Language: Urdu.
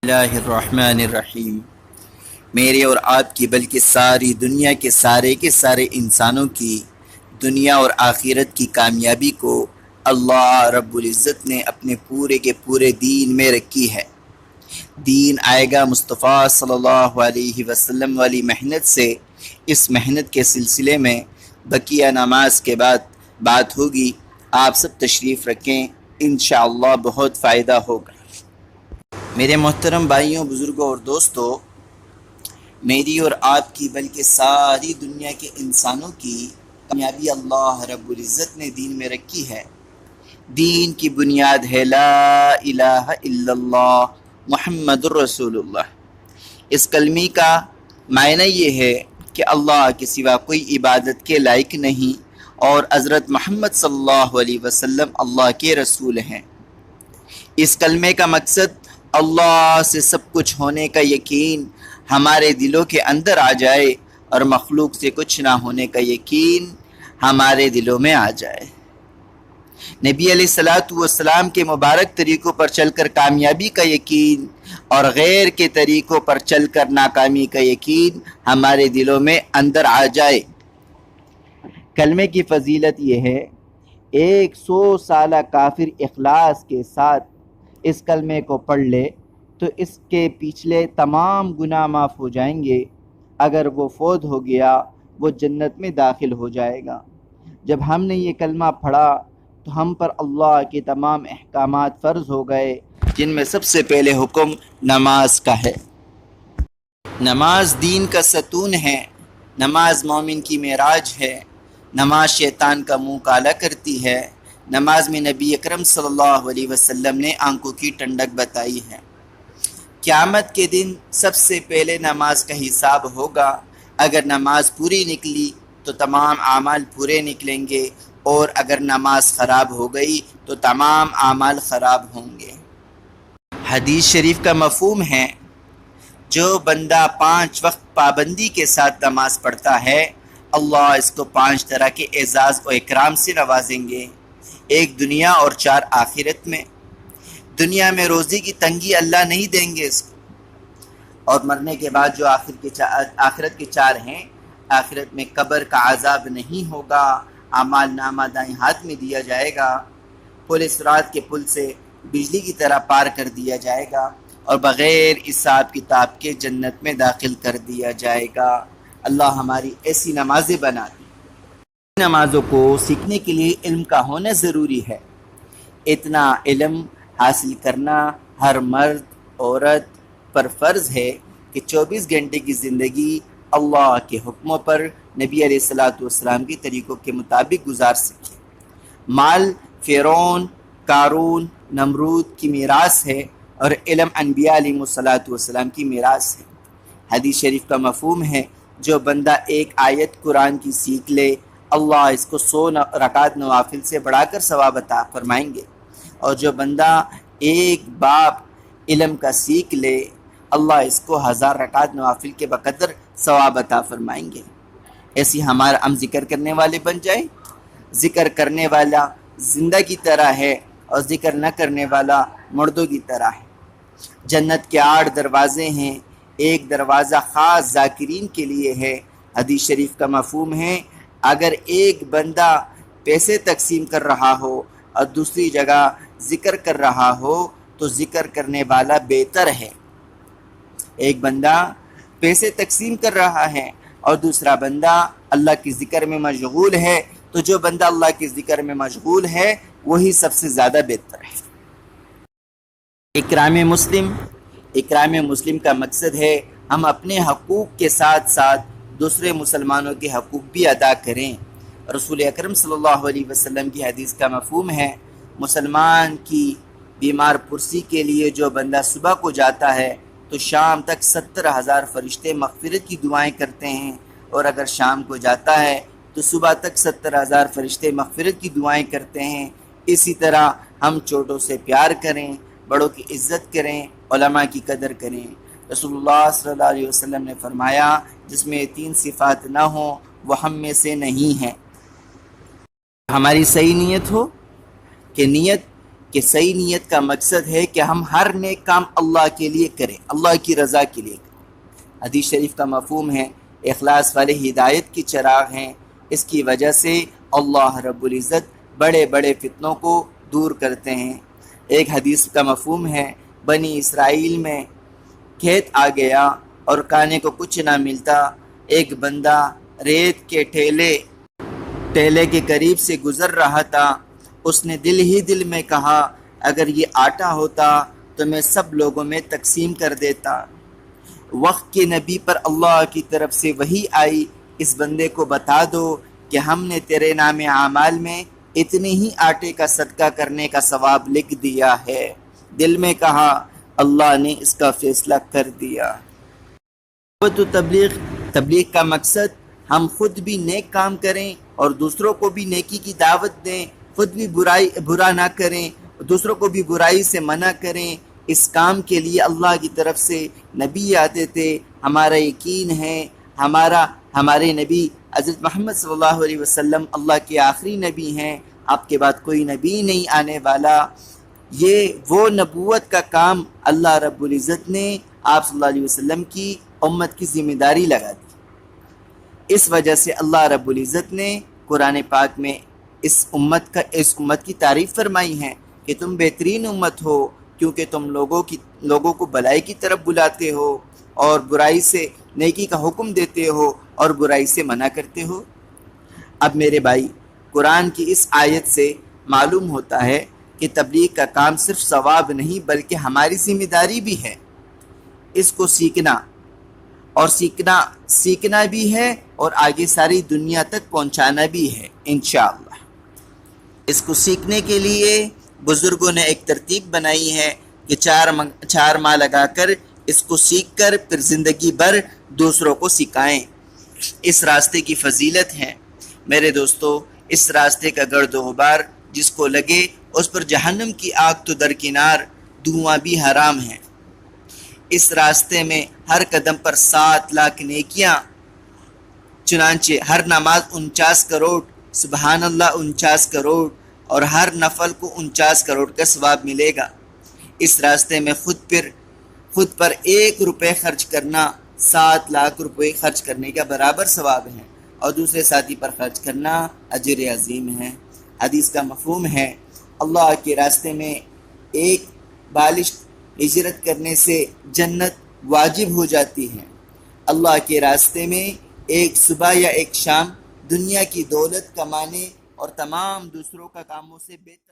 اللہ الرحمن الرحیم۔ میرے اور آپ کی بلکہ ساری دنیا کے سارے انسانوں کی دنیا اور آخرت کی کامیابی کو اللہ رب العزت نے اپنے پورے کے پورے دین میں رکھی ہے۔ دین آئے گا مصطفیٰ صلی اللہ علیہ وسلم والی محنت سے۔ اس محنت کے سلسلے میں بقیہ نماز کے بعد بات ہوگی۔ آپ سب تشریف رکھیں، انشاءاللہ بہت فائدہ ہوگا۔ میرے محترم بھائیوں، بزرگوں اور دوستوں، میری اور آپ کی بلکہ ساری دنیا کے انسانوں کی کامیابی اللہ رب العزت نے دین میں رکھی ہے۔ دین کی بنیاد ہے لا الہ الا اللہ محمد الرسول اللہ۔ اس کلمے کا معنی یہ ہے کہ اللہ کے سوا کوئی عبادت کے لائق نہیں اور حضرت محمد صلی اللہ علیہ وسلم اللہ کے رسول ہیں۔ اس کلمے کا مقصد اللہ سے سب کچھ ہونے کا یقین ہمارے دلوں کے اندر آ جائے اور مخلوق سے کچھ نہ ہونے کا یقین ہمارے دلوں میں آ جائے۔ نبی علیہ السلام کے مبارک طریقوں پر چل کر کامیابی کا یقین اور غیر کے طریقوں پر چل کر ناکامی کا یقین ہمارے دلوں میں اندر آ جائے۔ کلمے کی فضیلت یہ ہے، 100 سالہ کافر اخلاص کے ساتھ اس کلمے کو پڑھ لے تو اس کے پچھلے تمام گناہ معاف ہو جائیں گے۔ اگر وہ فوت ہو گیا وہ جنت میں داخل ہو جائے گا۔ جب ہم نے یہ کلمہ پڑھا تو ہم پر اللہ کے تمام احکامات فرض ہو گئے، جن میں سب سے پہلے حکم نماز کا ہے۔ نماز دین کا ستون ہے، نماز مومن کی معراج ہے، نماز شیطان کا منہ کالا کرتی ہے، نماز میں نبی اکرم صلی اللہ علیہ وسلم نے آنکھوں کی ٹھنڈک بتائی ہے۔ قیامت کے دن سب سے پہلے نماز کا حساب ہوگا۔ اگر نماز پوری نکلی تو تمام اعمال پورے نکلیں گے، اور اگر نماز خراب ہو گئی تو تمام اعمال خراب ہوں گے۔ حدیث شریف کا مفہوم ہے، جو بندہ 5 وقت پابندی کے ساتھ نماز پڑھتا ہے، اللہ اس کو 5 طرح کے اعزاز و اکرام سے نوازیں گے، ایک دنیا اور 4 آخرت میں۔ دنیا میں روزی کی تنگی اللہ نہیں دیں گے اس کو، اور مرنے کے بعد جو آخرت کے 4 ہیں، آخرت میں قبر کا عذاب نہیں ہوگا، اعمال نامہ دائیں ہاتھ میں دیا جائے گا، پل صراط کے پل سے بجلی کی طرح پار کر دیا جائے گا، اور بغیر حساب کتاب کے جنت میں داخل کر دیا جائے گا۔ اللہ ہماری ایسی نمازیں بنا دی۔ نمازوں کو سیکھنے کے لیے علم کا ہونا ضروری ہے۔ اتنا علم حاصل کرنا ہر مرد عورت پر فرض ہے کہ 24 گھنٹے کی زندگی اللہ کے حکموں پر نبی علیہ السلام کے طریقوں کے مطابق گزار سکے۔ مال فرعون، قارون، نمرود کی میراث ہے، اور علم انبیاء علیہ السلام کی میراث ہے۔ حدیث شریف کا مفہوم ہے، جو بندہ ایک آیت قرآن کی سیکھ لے، اللہ اس کو 100 رکعت نوافل سے بڑھا کر ثواب عطا فرمائیں گے، اور جو بندہ ایک باب علم کا سیکھ لے، اللہ اس کو 1000 رکعت نوافل کے بقدر ثواب عطا فرمائیں گے۔ ایسی ہم ذکر کرنے والے بن جائیں۔ ذکر کرنے والا زندہ کی طرح ہے اور ذکر نہ کرنے والا مردوں کی طرح ہے۔ جنت کے 8 دروازے ہیں، ایک دروازہ خاص ذاکرین کے لیے ہے۔ حدیث شریف کا مفہوم ہے، اگر ایک بندہ پیسے تقسیم کر رہا ہو اور دوسری جگہ ذکر کر رہا ہو تو ذکر کرنے والا بہتر ہے۔ ایک بندہ پیسے تقسیم کر رہا ہے اور دوسرا بندہ اللہ کی ذکر میں مشغول ہے، تو جو بندہ اللہ کی ذکر میں مشغول ہے وہی سب سے زیادہ بہتر ہے۔ اکرام مسلم کا مقصد ہے ہم اپنے حقوق کے ساتھ ساتھ دوسرے مسلمانوں کے حقوق بھی ادا کریں۔ رسول اکرم صلی اللہ علیہ وسلم کی حدیث کا مفہوم ہے، مسلمان کی بیمار پرسی کے لیے جو بندہ صبح کو جاتا ہے تو شام تک 70,000 فرشتے مغفرت کی دعائیں کرتے ہیں، اور اگر شام کو جاتا ہے تو صبح تک 70,000 فرشتے مغفرت کی دعائیں کرتے ہیں۔ اسی طرح ہم چھوٹوں سے پیار کریں، بڑوں کی عزت کریں، علماء کی قدر کریں۔ رسول اللہ صلی اللہ علیہ وسلم نے فرمایا، جس میں 3 صفات نہ ہوں وہ ہم میں سے نہیں ہیں۔ ہماری صحیح نیت ہو کہ نیت کہ صحیح نیت کا مقصد ہے کہ ہم ہر نیک کام اللہ کے لیے کریں، اللہ کی رضا کے لیے کریں۔ حدیث شریف کا مفہوم ہے اخلاص والے ہدایت کی چراغ ہیں، اس کی وجہ سے اللہ رب العزت بڑے بڑے فتنوں کو دور کرتے ہیں۔ ایک حدیث کا مفہوم ہے بنی اسرائیل میں کھیت آ گیا اور کھانے کو کچھ نہ ملتا، ایک بندہ ریت کے ٹیلے کے قریب سے گزر رہا تھا، اس نے دل ہی دل میں کہا اگر یہ آٹا ہوتا تو میں سب لوگوں میں تقسیم کر دیتا۔ وقت کے نبی پر اللہ کی طرف سے وحی آئی، اس بندے کو بتا دو کہ ہم نے تیرے نام اعمال میں اتنے ہی آٹے کا صدقہ کرنے کا ثواب لکھ دیا ہے۔ دل میں کہا اللہ نے اس کا فیصلہ کر دیا۔ تو تبلیغ کا مقصد ہم خود بھی نیک کام کریں اور دوسروں کو بھی نیکی کی دعوت دیں، خود بھی برا نہ کریں، دوسروں کو بھی برائی سے منع کریں۔ اس کام کے لیے اللہ کی طرف سے نبی آتے تھے۔ ہمارا یقین ہے ہمارے نبی حضرت محمد صلی اللہ علیہ وسلم اللہ کے آخری نبی ہیں، آپ کے بعد کوئی نبی نہیں آنے والا۔ یہ وہ نبوت کا کام اللہ رب العزت نے آپ صلی اللہ علیہ وسلم کی امت کی ذمہ داری لگا دی۔ اس وجہ سے اللہ رب العزت نے قرآن پاک میں اس امت کی تعریف فرمائی ہے کہ تم بہترین امت ہو، کیونکہ تم لوگوں کو بھلائی کی طرف بلاتے ہو اور برائی سے نیکی کا حکم دیتے ہو اور برائی سے منع کرتے ہو۔ اب میرے بھائی، قرآن کی اس آیت سے معلوم ہوتا ہے کہ تبلیغ کا کام صرف ثواب نہیں بلکہ ہماری ذمہ داری بھی ہے۔ اس کو سیکھنا بھی ہے اور آگے ساری دنیا تک پہنچانا بھی ہے انشاءاللہ۔ اس کو سیکھنے کے لیے بزرگوں نے ایک ترتیب بنائی ہے کہ 4 ماہ لگا کر اس کو سیکھ کر پھر زندگی بھر دوسروں کو سکھائیں۔ اس راستے کی فضیلت ہے میرے دوستو، اس راستے کا گرد و غبار جس کو لگے اس پر جہنم کی آگ تو درکنار، دھواں بھی حرام ہے۔ اس راستے میں ہر قدم پر 7 لاکھ نیکیاں، چنانچہ ہر نماز 49 کروڑ، سبحان اللہ 49 کروڑ، اور ہر نفل کو 49 کروڑ کا ثواب ملے گا۔ اس راستے میں خود پر 1 روپے خرچ کرنا 7 لاکھ روپے خرچ کرنے کا برابر ثواب ہے، اور دوسرے ساتھی پر خرچ کرنا اجر عظیم ہے۔ حدیث کا مفہوم ہے اللہ کے راستے میں ایک بالشت ہجرت کرنے سے جنت واجب ہو جاتی ہے۔ اللہ کے راستے میں ایک صبح یا ایک شام دنیا کی دولت کمانے اور تمام دوسروں کا کاموں سے بہتر